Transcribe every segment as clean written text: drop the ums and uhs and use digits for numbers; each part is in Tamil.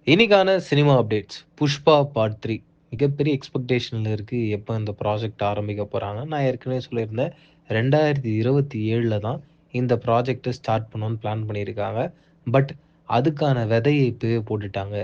இன்னைக்கான சினிமா அப்டேட்ஸ். புஷ்பா பார்ட் 3 மிகப்பெரிய எக்ஸ்பெக்டேஷன்ல இருக்கு. எப்ப இந்த ப்ராஜெக்ட் ஆரம்பிக்க போறாங்க. நான் ஏற்கனவே சொல்லியிருந்தேன். 2027ல தான் இந்த ப்ராஜெக்ட்ட ஸ்டார்ட் பண்ணணும்னு பிளான் பண்ணியிருக்காங்க. பட் அதுக்கான விதைய இப்பவே போட்டுட்டாங்க.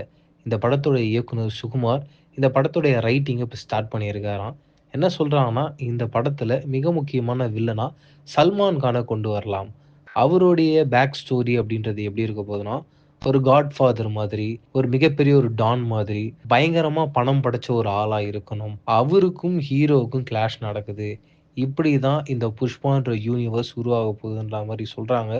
இந்த படத்தோட இயக்குனர் சுகுமார், இந்த படத்துடைய ரைட்டிங்க இப்ப ஸ்டார்ட் பண்ணியிருக்காராம். என்ன சொல்றாங்கன்னா, இந்த படத்துல மிக முக்கியமான வில்லனா சல்மான் கான கொண்டு வரலாம். அவருடைய பேக் ஸ்டோரி அப்படின்றது எப்படி இருக்க போதுன்னா, ஒரு காட்ஃபாதர் மாதிரி, ஒரு மிகப்பெரிய ஒரு டான் மாதிரி, பயங்கரமா பணம் படைச்ச ஒரு ஆளா இருக்கணும். அவருக்கும் ஹீரோவுக்கும் கிளாஷ் நடக்குது. இப்படிதான் இந்த புஷ்பான்ற யூனிவர்ஸ் உருவாக போகுதுன்ற மாரி சொல்றாங்க.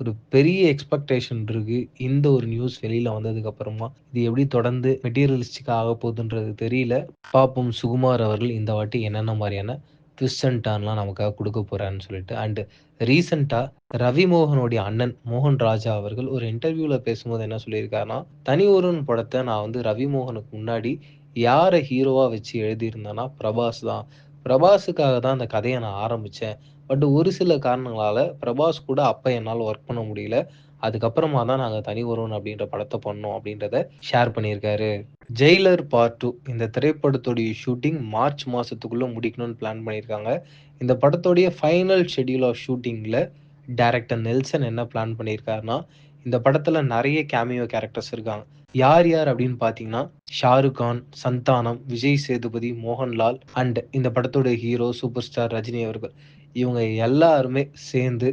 ஒரு பெரிய எக்ஸ்பெக்டேஷன் இருக்கு. இந்த ஒரு நியூஸ் வெளியில வந்ததுக்கு அப்புறமா, இது எப்படி தொடர்ந்து மெட்டீரியலிஸ்டிக்கா ஆகப்போகுதுன்றது தெரியல. பார்ப்போம் சுகுமார் அவர்கள் இந்த வாட்டி என்னென்ன மாரியான ட்விஸ்ட் அண்ட் டர்ன்லாம் நமக்காக குடுக்க போறாருன்னு சொல்லிட்டு. அண்ட் ரீசென்ட்டா ரவி மோகனுடைய அண்ணன் மோகன் ராஜா அவர்கள் ஒரு இன்டர்வியூல பேசும்போது என்ன சொல்லியிருக்காருன்னா, "தனி ஒருவன்" படத்த நான் வந்து ரவி மோகனுக்கு முன்னாடி யார ஹீரோவா வச்சு எழுதியிருந்தேன்னா, பிரபாஸ் தான். பிரபாஸுக்காக தான் அந்த கதைய நான் ஆரம்பிச்சேன். பட் ஒரு சில காரணங்களால பிரபாஸ் கூட அப்ப என்னால ஒர்க் பண்ண முடியல. அதுக்கப்புறமா தான் நாங்க தனி ஒருவன் அப்படின்ற படத்த பண்ணோம் அப்படின்றத ஷேர் பண்ணியிருக்காரு. ஜெயிலர் பார்ட் 2 இந்த திரைப்படத்துடைய ஷூட்டிங் மார்ச் மாசத்துக்குள்ள முடிக்கணும்னு பிளான் பண்ணியிருக்காங்க. இந்த படத்துடைய ஃபைனல் ஷெட்யூல் ஆஃப் ஷூட்டிங்ல டைரக்டர் நெல்சன் என்ன பிளான் பண்ணியிருக்காருன்னா, இந்த படத்துல நெறைய கேமியோ கேரக்டர்ஸ் இருக்காங்க. யார் யார் அப்படின்னு பார்த்தீங்கன்னா, ஷாருக் கான், சந்தானம், விஜய் சேதுபதி, மோகன்லால் அண்ட் இந்த படத்தோட ஹீரோ சூப்பர் ஸ்டார் ரஜினி அவர்கள். இவங்க எல்லாருமே சேர்ந்து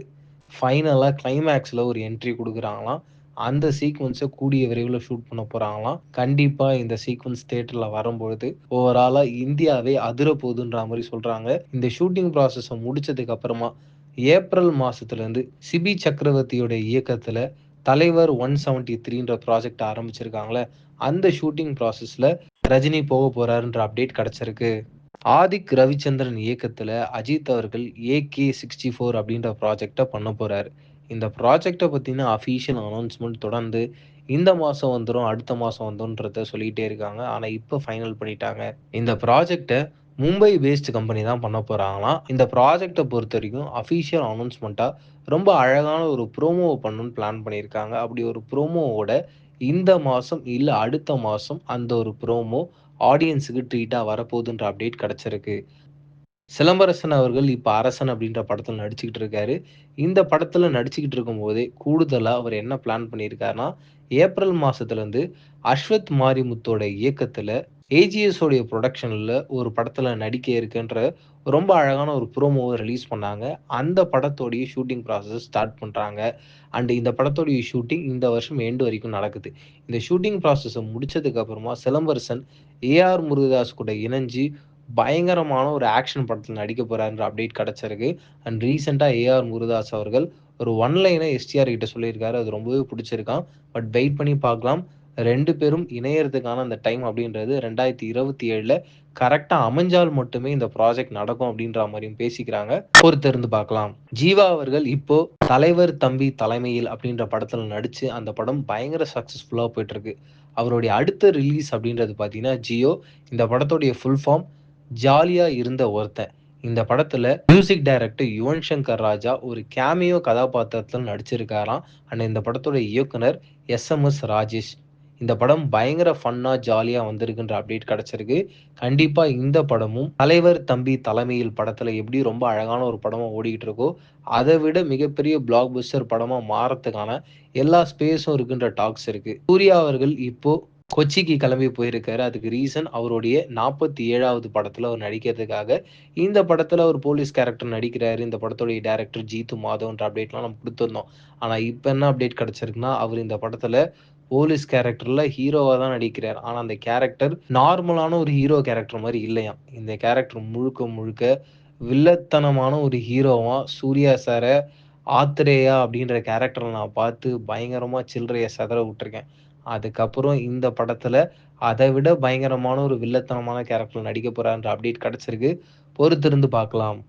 ஃபைனலா கிளைமாக்ஸ்ல ஒரு என்ட்ரி குடுக்குறாங்களாம். அந்த சீக்வென்ஸ கூடிய விரைவில ஷூட் பண்ண போறாங்களாம். கண்டிப்பா இந்த சீக்வென்ஸ் தியேட்டர்ல வரும்பொழுது, ஓவராலா இந்தியாவே அதிர போதுன்ற மாரி சொல்றாங்க. இந்த ஷூட்டிங் ப்ராசஸ முடிச்சதுக்கு அப்புறமா, ஏப்ரல் மாசத்துலருந்து சிபி சக்ரவர்த்தியோட இயக்கத்துல தலைவர் 173ன்ற ப்ராஜெக்ட் ஆரம்பிச்சிருக்காங்கல்ல, அந்த ஷூட்டிங் ப்ராசஸ்ல ரஜினி போக போறாருன்ற அப்டேட் கிடைச்சிருக்கு. ஆதிக் ரவிச்சந்திரன் இயக்கத்துல அஜித் அவர்கள் ஏகே 64 அப்படின்ற ப்ராஜெக்ட்ட பண்ண போறாரு. இந்த ப்ராஜெக்ட்ட பத்தின அஃபிஷியல் அனௌன்ஸ்மென்ட் தொடர்ந்து இந்த மாசம் வந்துரும், அடுத்த மாசம் வந்துரும்ன்றத சொல்லிட்டே இருக்காங்க. ஆனா இப்ப ஃபைனல் பண்ணிட்டாங்க. இந்த ப்ராஜெக்ட்ட மும்பை பேஸ்ட் கம்பெனி தான் பண்ண போறாங்களாம். இந்த ப்ராஜெக்ட்ட பொறுத்தவரைக்கும் அஃபிஷியல் அனௌன்ஸ்மென்ட்டா ரொம்ப அழகான ஒரு ப்ரோமோவ பண்ணணும்னு பிளான் பண்ணியிருக்காங்க. அப்படி ஒரு ப்ரோமோவோட இந்த மாசம் இல்ல அடுத்த மாசம் அந்த ஒரு ப்ரோமோ ஆடியன்ஸுக்கு ட்ரீட்டா வரப்போகுதுன்ற அப்டேட் கிடைச்சிருக்கு. சிலம்பரசன் அவர்கள் இப்ப அரசன் அப்படின்ற படத்துல நடிச்சுக்கிட்டு இருக்காரு. இந்த படத்துல நடிச்சுக்கிட்டு இருக்கும்போதே, கூடுதலா அவர் என்ன பிளான் பண்ணியிருக்காருன்னா, ஏப்ரல் மாசத்துலருந்து அஸ்வத் மாரிமுத்தோட இயக்கத்துல ஏஜிஎஸ் உடைய புரொடக்ஷன்ல ஒரு படத்துல நடிக்க இருக்கன்ற ரொம்ப அழகான ஒரு ப்ரோமோவ ரிலீஸ் பண்ணாங்க. அந்த படத்தோடைய ஷூட்டிங் ப்ராசஸ் ஸ்டார்ட் பண்றாங்க. அண்ட் இந்த படத்தோடைய ஷூட்டிங் இந்த வருஷம் எண்ட் வரைக்கும் நடக்குது. இந்த ஷூட்டிங் ப்ராசஸ முடிச்சதுக்கு அப்புறமா சிலம்பரசன் ஏ.ஆர். முருகதாஸ் கூட இணஞ்சு பயங்கரமான ஒரு ஆக்ஷன் படத்துல நடிக்க போறாருன்ற அப்டேட் கிடைச்சிருக்கு. அண்ட் ரீசென்ட்டா ஏ.ஆர். முருகதாஸ் அவர்கள் ஒரு ஒன் லைன எஸ்டிஆர் கிட்ட சொல்லியிருக்காரு. அது ரொம்பவே புடிச்சிருக்காம். பட் வெயிட் பண்ணி பார்க்கலாம். 2 பேரும் இணையறதுக்கான அந்த டைம் அப்படின்றது 2027ல கரெக்ட்டா அமைஞ்சால் மட்டுமே இந்த ப்ராஜெக்ட் நடக்கும் அப்படின்ற மாரியும் பேசிக்கிறாங்க. பொறுத்திருந்து பார்க்கலாம். ஜீவா அவர்கள் இப்போ தலைவர் தம்பி தலைமையில் அப்படின்ற படத்துல நடிச்சு, அந்த படம் பயங்கர சக்சஸ்ஃபுல்லா போயிட்டுருக்கு. அவருடைய அடுத்த ரிலீஸ் அப்படின்றது பார்த்தீங்கன்னா, ஜியோ. இந்த படத்துடைய ஃபுல் ஃபார்ம் ஜாலியா இருந்த ஒருத்தன். இந்த படத்துல மியூசிக் டைரக்டர் யுவன் சங்கர் ராஜா ஒரு கேமியோ கதாபாத்திரத்துல நடிச்சிருக்காராம். அண்ட் இந்த படத்தோட இயக்குனர் எஸ்.எம்.எஸ். ராஜேஷ். இந்த படம் பயங்கர ஃபன்னா, ஜாலியா வந்திருக்குன்ற அப்டேட் கிடைச்சிருக்கு. கண்டிப்பா இந்த படமும் தலைவர் தம்பி தலைமையில் படத்துல எப்படி ரொம்ப அழகான ஒரு படமா ஓடிக்கிட்டு இருக்கோ, அத விட மிகப்பெரிய பிளாக் பஸ்டர் படமா மாறத்துக்கான எல்லா ஸ்பேஸும் இருக்குன்ற டாக்ஸ் இருக்கு. சூர்யா அவர்கள் இப்போ கொச்சிக்கு கிளம்பி போயிருக்காரு. அதுக்கு ரீசன் அவருடைய 47வது படத்துல அவர் நடிக்கிறதுக்காக. இந்த படத்துல ஒரு போலீஸ் கேரக்டர் நடிக்கிறாரு. இந்த படத்துடைய டைரக்டர் ஜீது மாதவ்ன்ற அப்டேட்லாம் நம்ம குடுத்திருந்தோம். ஆனா இப்ப என்ன அப்டேட் கிடைச்சிருக்குன்னா, அவரு இந்த படத்துல போலீஸ் கேரக்டர்ல ஹீரோவா தான் நடிக்கிறார். ஆனா அந்த கேரக்டர் நார்மலான ஒரு ஹீரோ கேரக்டர் மாரி இல்லையாம். இந்த கேரக்டர் முழுக்க முழுக்க வில்லத்தனமான ஒரு ஹீரோவா சூர்யா சார ஆத்ரேயா அப்படின்ற கேரக்டர்ல நான் பார்த்து பயங்கரமா சில்லறைய சிதற விட்டுருக்கேன். அதுக்கப்புறம் இந்த படத்துல அத விட பயங்கரமான ஒரு வில்லத்தனமான கேரக்டர்ல நடிக்க போறார்ன்ற அப்டேட் கிடைச்சிருக்கு. பொறுத்திருந்து பார்க்கலாம்.